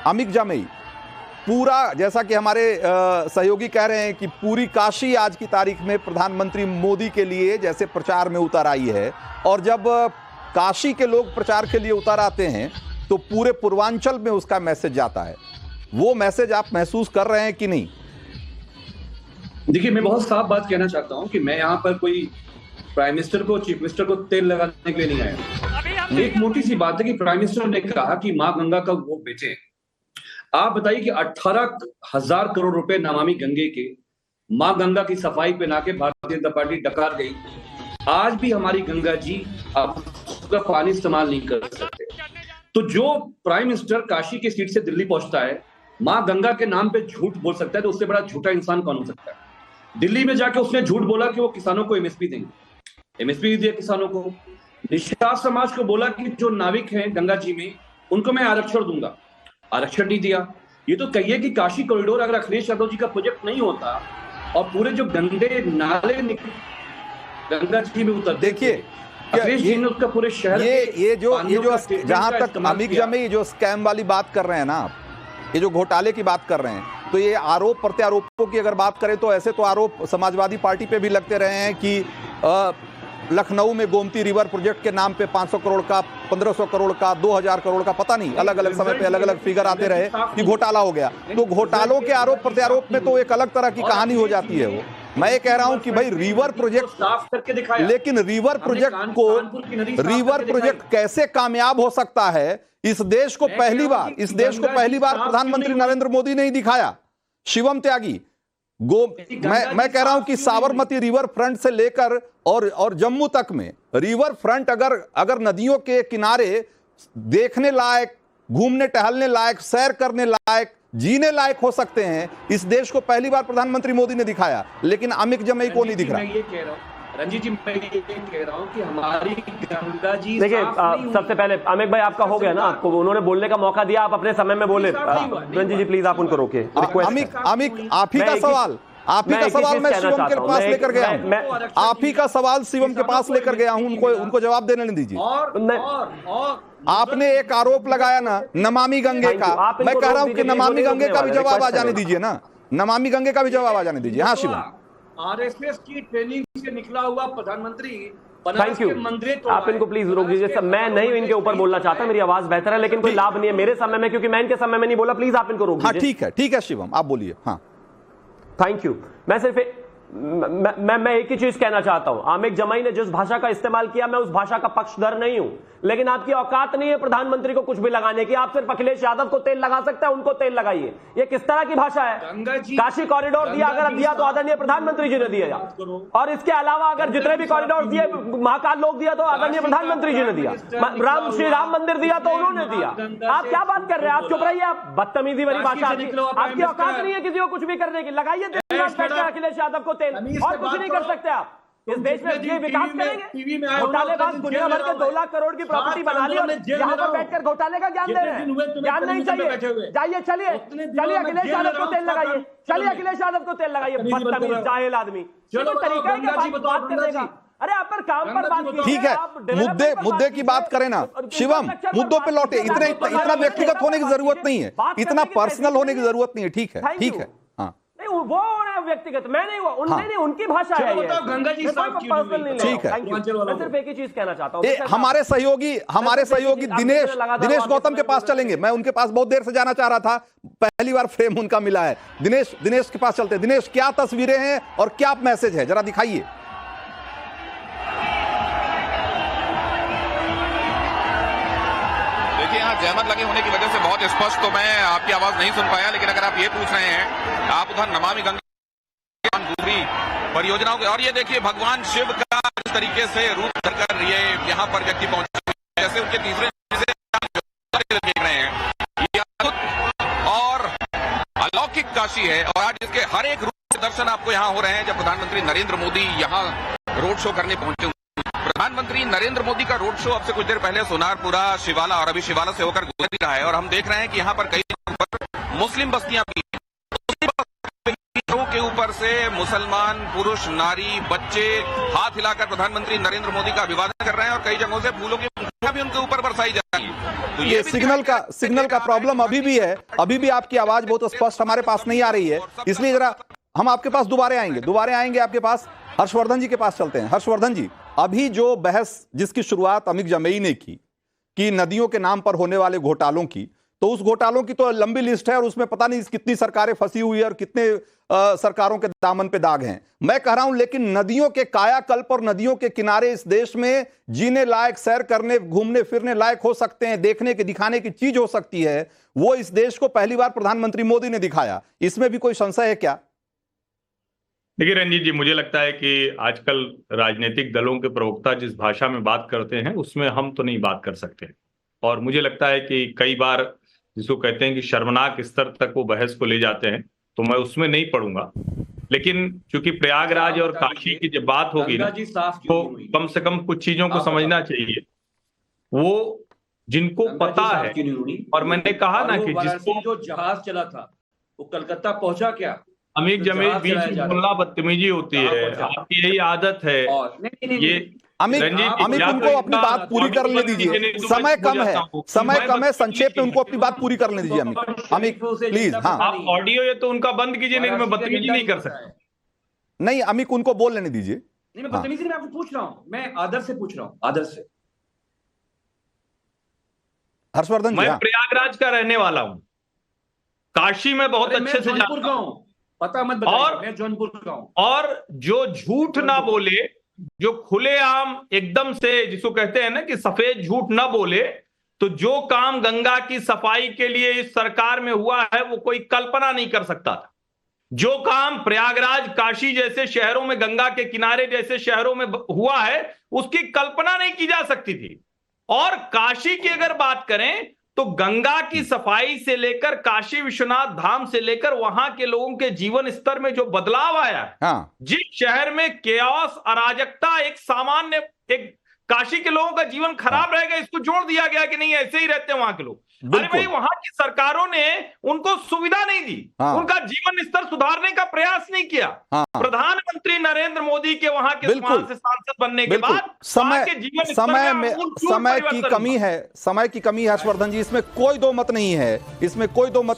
अमिक जामई, पूरा जैसा कि हमारे सहयोगी कह रहे हैं कि पूरी काशी आज की तारीख में प्रधानमंत्री मोदी के लिए जैसे प्रचार में उतर आई है, और जब काशी के लोग प्रचार के लिए उतर आते हैं तो पूरे पूर्वांचल में उसका मैसेज जाता है। वो मैसेज आप महसूस कर रहे हैं कि नहीं? देखिए, मैं बहुत साफ बात कहना चाहता हूं कि मैं यहां पर कोई प्राइम मिनिस्टर को, चीफ मिनिस्टर को तेल लगाने के लिए नहीं आया। एक मोटी सी बात है कि प्राइम मिनिस्टर ने कहा कि मां गंगा का वो बेचे। आप बताइए कि 18,000 करोड़ रुपए नमामि गंगे के मां गंगा की सफाई पे लाके भारतीय जनता पार्टी डकार गई। आज भी हमारी गंगा जी अब उसका पानी इस्तेमाल नहीं कर सकते। तो जो प्राइम मिनिस्टर काशी की सीट से दिल्ली पहुंचता है, मां गंगा के नाम पे झूठ बोल सकता है, तो उससे बड़ा झूठा इंसान कौन हो सकता है? दिल्ली में जाके उसने झूठ बोला कि वो किसानों को एमएसपी देंगे, एमएसपी दिया किसानों को। निषाद समाज को बोला कि जो नाविक हैं गंगा जी में उनको मैं आरक्षण दूंगा, आरक्षण नहीं दिया। ये तो कहिए कि काशी कॉरिडोर अगर अखिलेश यादव जी का प्रोजेक्ट नहीं होता और पूरे जो गंदे नाले गंगा जी में उतर, देखिए अखिलेश जी ने उसका पूरे शहर ये जो जहां तक अमिक जामई जो स्कैम वाली बात कर रहे हैं ना आप, ये जो घोटाले की बात कर रहे हैं, तो ये आरोप प्रत्यारोपों की अगर बात करें तो ऐसे तो आरोप समाजवादी पार्टी पे भी लगते रहे हैं कि लखनऊ में गोमती रिवर प्रोजेक्ट के नाम पे 500 करोड़ का, 1500 करोड़ का, 2000 करोड़ का, पता नहीं, अलग अलग समय पे अलग अलग फिगर आते रहे कि घोटाला हो गया। तो घोटालों के आरोप प्रत्यारोप में तो एक अलग तरह की कहानी हो जाती है। वो मैं ये कह रहा हूं कि भाई रिवर प्रोजेक्ट साफ करके दिखाया, लेकिन रिवर प्रोजेक्ट कैसे कामयाब हो सकता है, इस देश को पहली बार प्रधानमंत्री नरेंद्र मोदी ने ही दिखाया। शिवम त्यागी, मैं कह रहा हूं कि साबरमती रिवर फ्रंट से लेकर और जम्मू तक में रिवर फ्रंट अगर नदियों के किनारे देखने लायक, घूमने टहलने लायक, सैर करने लायक, जीने लायक हो सकते हैं, इस देश को पहली बार प्रधानमंत्री मोदी ने दिखाया। लेकिन अमिक जामई को नहीं दिख रहा। मैं ये कह रहा हूं रंजीत जी, मैं ये कह रहा हूं कि हमारी गंगा जी, देखिए सबसे पहले अमिक भाई आपका हो गया ना, आपको उन्होंने बोलने का मौका दिया, आप अपने समय में बोले। रंजीत जी प्लीज आप उनको रोके। अमिक आप ही का सवाल मैं शिवम के पास लेकर गया हूं, आप ही का सवाल शिवम के पास लेकर गया हूं, उनको जवाब देने नहीं दीजिए। आपने एक आरोप लगाया ना नमामि गंगे का, मैं कह रहा हूं कि नमामि गंगे का भी जवाब आ जाने दीजिए ना, नमामि गंगे का भी जवाब आ जाने दीजिए। हाँ शिवम, आरएसएस की ट्रेनिंग से निकला हुआ प्रधानमंत्री, थैंक यू, आप इनको प्लीज रोक दीजिए। मैं नहीं इनके ऊपर बोलना चाहता, मेरी आवाज बेहतर है, लेकिन कोई लाभ नहीं है मेरे समय में, क्योंकि मैं इनके समय में नहीं बोला। प्लीज आप इनको रोक दीजिए। हाँ ठीक है शिवम, आप बोलिए। हाँ थैंक यू। मैं सिर्फ मैं एक ही चीज कहना चाहता हूं, अमिक जामई ने जिस भाषा का इस्तेमाल किया, मैं उस भाषा का पक्षधर नहीं हूं, लेकिन आपकी औकात नहीं है प्रधानमंत्री को कुछ भी लगाने की। आप सिर्फ अखिलेश यादव को तेल लगा सकते हैं, उनको तेल लगाइए। ये किस तरह की भाषा है? काशी कॉरिडोर दिया, अगर दिया तो आदरणीय प्रधानमंत्री जी ने दिया, और इसके अलावा अगर जितने भी कॉरिडोर दिए महाकाल लोग दिया तो आदरणीय प्रधानमंत्री जी ने दिया, श्री राम मंदिर दिया तो उन्होंने दिया। आप क्या बात कर रहे हैं? आप चुप रहिए, आप बदतमीजी वाली भाषा, आपकी औकात नहीं है किसी को कुछ भी करने की। लगाइए अखिलेश यादव को तेल, और कुछ नहीं कर सकते आप। इस देश में ये विकास करेंगे? घोटालेबाज दुनिया भर के 2 लाख करोड़ की प्रॉपर्टी बना ली और यहाँ पर बैठकर घोटाले का ज्ञान दे रहे हैं। ज्ञान नहीं चाहिए, जाइए, चलिए अखिलेश यादव को तेल लगाइए, चलिए अखिलेश यादव को तेल लगाइए। बदतमीज जाहिल आदमी, चलो तरीका है कि बात करने का। अरे आप पर काम पर बात की, ठीक है, मुद्दे की बात करें ना शिवम, मुद्दों पे लौटे। इतना व्यक्तिगत होने की जरूरत नहीं है, इतना पर्सनल होने की जरूरत नहीं है। ठीक है हाँ, वो व्यक्तिगत, मैं नहीं हुआ, उनने नहीं, उनकी भाषा है ये। गंगा जी ठीक है। मैं सिर्फ एक ही चीज कहना चाहता हूं, हमारे सहयोगी दिनेश गौतम के पास चलेंगे। मैं उनके पास बहुत देर से जाना चाह रहा था, पहली बार फ्रेम उनका मिला है। दिनेश के पास चलते हैं। दिनेश, क्या तस्वीरें हैं और क्या मैसेज है, जरा दिखाइए। यहाँ जहमत लगे होने की वजह से बहुत स्पष्ट तो मैं आपकी आवाज नहीं सुन पाया, लेकिन अगर आप ये पूछ रहे हैं, आप उधर नमामि गंगा दूसरी परियोजनाओं के, और ये देखिए भगवान शिव का इस तरीके से रूप धरकर ये यहाँ पर व्यक्ति पहुंचे, जैसे उनके तीसरे देख रहे हैं। ये अद्भुत और अलौकिक काशी है, और आज इसके हर एक रूप से दर्शन आपको यहाँ हो रहे हैं। जब प्रधानमंत्री नरेंद्र मोदी यहाँ रोड शो करने पहुंचे, प्रधानमंत्री नरेंद्र मोदी का रोड शो अब से कुछ देर पहले सोनारपुरा, शिवाला और अभी शिवाला से होकर गुजर रहा है, और हम देख रहे हैं कि यहाँ पर कई मुस्लिम बस्तियां भी के ऊपर ऊपर से मुसलमान, पुरुष, नारी, बच्चे हाथ हिलाकर प्रधानमंत्री नरेंद्र मोदी का अभिवादन कर रहे हैं और कई जगहों से फूलों की पंखुड़ियां भी उनके ऊपर बरसाई जा रही है। तो ये सिग्नल का प्रॉब्लम अभी भी है। अभी भी आपकी आवाज बहुत स्पष्ट हमारे पास नहीं आ रही है, इसलिए जरा हम आपके पास दोबारा आएंगे आपके पास। हर्षवर्धन जी के पास चलते हैं। हर्षवर्धन जी, अभी जो बहस जिसकी शुरुआत अमिक जमेई ने की कि नदियों के नाम पर होने वाले घोटालों की, तो उस घोटालों की तो लंबी लिस्ट है और उसमें पता नहीं कितनी सरकारें फंसी हुई है और कितने सरकारों के दामन पे दाग हैं। मैं कह रहा हूं, लेकिन नदियों के कायाकल्प और नदियों के किनारे इस देश में जीने लायक, सैर करने, घूमने फिरने लायक हो सकते हैं, देखने के, दिखाने की चीज हो सकती है, वो इस देश को पहली बार प्रधानमंत्री मोदी ने दिखाया। इसमें भी कोई संशय है क्या? देखिए रंजीत जी, मुझे लगता है कि आजकल राजनीतिक दलों के प्रवक्ता जिस भाषा में बात करते हैं उसमें हम तो नहीं बात कर सकते, और मुझे लगता है कि कई बार जिसको कहते हैं कि शर्मनाक स्तर तक वो बहस को ले जाते हैं, तो मैं उसमें नहीं पढ़ूंगा। लेकिन चूंकि प्रयागराज और काशी की जब बात होगी ना, तो कम से कम कुछ चीजों को समझना चाहिए। वो जिनको पता है, और मैंने कहा ना कि जिसको जो जहाज चला था वो कलकत्ता पहुंचा क्या? अमिक जमेई बीच में बोलना बदतमीजी होती है, आपकी यही आदत है। ये अमिक उनको अपनी बात पूरी करने दीजिए, समय कम है, संक्षेप में उनको अपनी बात पूरी करने दीजिए। अमिक प्लीज। हाँ, आप ऑडियो ये तो उनका बंद कीजिए, नहीं मैं बदतमीजी नहीं कर सकता। नहीं, अमिक उनको बोल लेने दीजिए। नहीं, मैं बदतमीजी नहीं, आपको पूछ रहा हूं, मैं आदर से पूछ रहा हूं, आदर से। हर्षवर्धन जी, मैं प्रयागराज का रहने वाला हूं, काशी में बहुत अच्छे से जानता हूं, पता मत बताइए, मैं जौनपुर का हूं। और जो झूठ ना बोले, जो खुलेआम एकदम से जिसको कहते हैं ना कि सफेद झूठ ना बोले, तो जो काम गंगा की सफाई के लिए इस सरकार में हुआ है वो कोई कल्पना नहीं कर सकता था। जो काम प्रयागराज, काशी जैसे शहरों में, गंगा के किनारे जैसे शहरों में हुआ है, उसकी कल्पना नहीं की जा सकती थी। और काशी की अगर बात करें तो गंगा की सफाई से लेकर काशी विश्वनाथ धाम से लेकर वहां के लोगों के जीवन स्तर में जो बदलाव आया है, हाँ। जिस शहर में केओस, अराजकता, एक सामान्य, एक काशी के लोगों का जीवन खराब रहेगा, इसको जोड़ दिया गया कि नहीं ऐसे ही रहते हैं वहां के लोग। अरे भाई, वहां की सरकारों ने उनको सुविधा नहीं दी, हाँ। उनका जीवन स्तर सुधारने का प्रयास नहीं किया। हाँ। प्रधानमंत्री नरेंद्र मोदी के वहां के से सांसद बनने के बाद समय की कमी है, हर्षवर्धन जी, इसमें कोई दो मत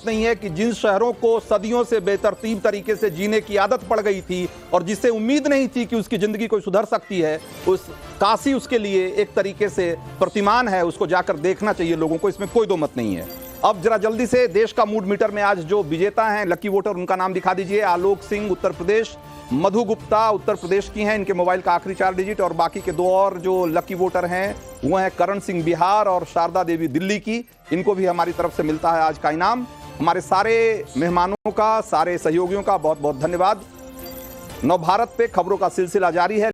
नहीं है, कि जिन शहरों को सदियों से बेतरतीब तरीके से जीने की आदत पड़ गई थी और जिससे उम्मीद नहीं थी कि उसकी जिंदगी कोई सुधर सकती है, उस काशी उसके लिए एक तरीके से प्रतिमान है, उसको जाकर देखना चाहिए लोगों को, इसमें कोई दो मत नहीं है। अब जरा जल्दी से देश का मूड मीटर में आज जो विजेता हैं, लकी वोटर, उनका नाम दिखा दीजिए। आलोक सिंह उत्तर प्रदेश, मधु गुप्ता उत्तर प्रदेश की हैं, इनके मोबाइल का आखिरी 4 डिजिट, और बाकी के 2 और जो लकी वोटर हैं वो हैं करण सिंह बिहार और शारदा देवी दिल्ली की। इनको भी हमारी तरफ से मिलता है आज का इनाम। हमारे सारे मेहमानों का, सारे सहयोगियों का बहुत बहुत धन्यवाद। नवभारत पे खबरों का सिलसिला जारी है।